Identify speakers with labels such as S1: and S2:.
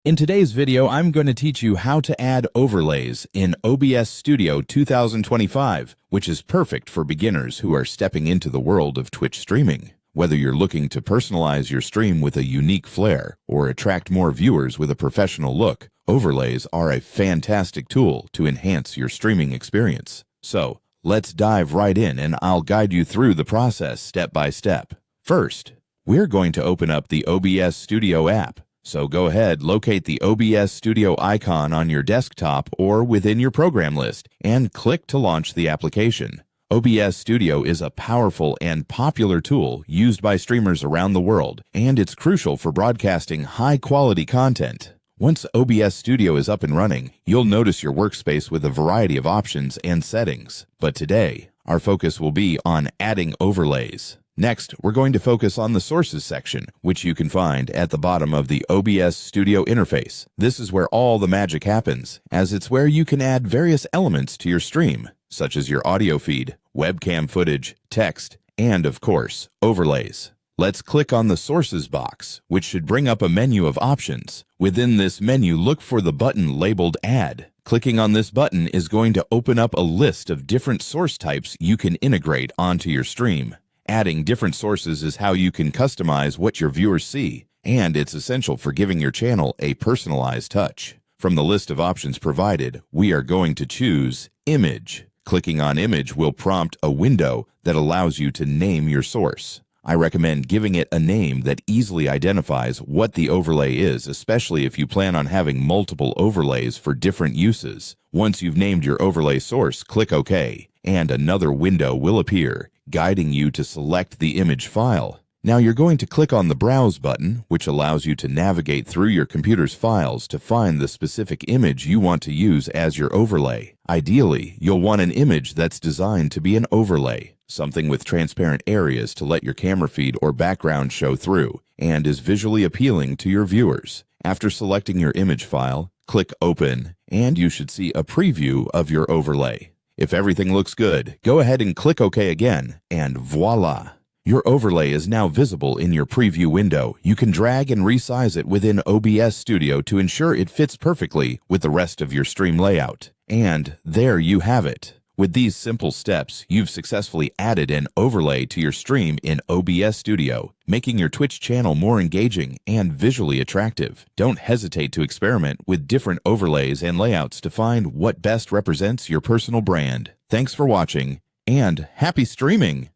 S1: In today's video, I'm going to teach you how to add overlays in OBS Studio 2025, which is perfect for beginners who are stepping into the world of Twitch streaming. Whether you're looking to personalize your stream with a unique flair or attract more viewers with a professional look, overlays are a fantastic tool to enhance your streaming experience. So, let's dive right in and I'll guide you through the process step by step. First, we're going to open up the OBS Studio app. So go ahead, locate the OBS Studio icon on your desktop or within your program list, and click to launch the application. OBS Studio is a powerful and popular tool used by streamers around the world, and it's crucial for broadcasting high-quality content. Once OBS Studio is up and running, you'll notice your workspace with a variety of options and settings. But today, our focus will be on adding overlays. Next, we're going to focus on the Sources section, which you can find at the bottom of the OBS Studio interface. This is where all the magic happens, as it's where you can add various elements to your stream, such as your audio feed, webcam footage, text, and, of course, overlays. Let's click on the Sources box, which should bring up a menu of options. Within this menu, look for the button labeled Add. Clicking on this button is going to open up a list of different source types you can integrate onto your stream. Adding different sources is how you can customize what your viewers see, and it's essential for giving your channel a personalized touch. From the list of options provided, we are going to choose Image. Clicking on Image will prompt a window that allows you to name your source. I recommend giving it a name that easily identifies what the overlay is, especially if you plan on having multiple overlays for different uses. Once you've named your overlay source, click OK, and another window will appear, guiding you to select the image file. Now you're going to click on the Browse button, which allows you to navigate through your computer's files to find the specific image you want to use as your overlay. Ideally, you'll want an image that's designed to be an overlay, something with transparent areas to let your camera feed or background show through, and is visually appealing to your viewers. After selecting your image file, click Open, and you should see a preview of your overlay. If everything looks good, go ahead and click OK again, and voila! Your overlay is now visible in your preview window. You can drag and resize it within OBS Studio to ensure it fits perfectly with the rest of your stream layout. And there you have it. With these simple steps, you've successfully added an overlay to your stream in OBS Studio, making your Twitch channel more engaging and visually attractive. Don't hesitate to experiment with different overlays and layouts to find what best represents your personal brand. Thanks for watching, and happy streaming!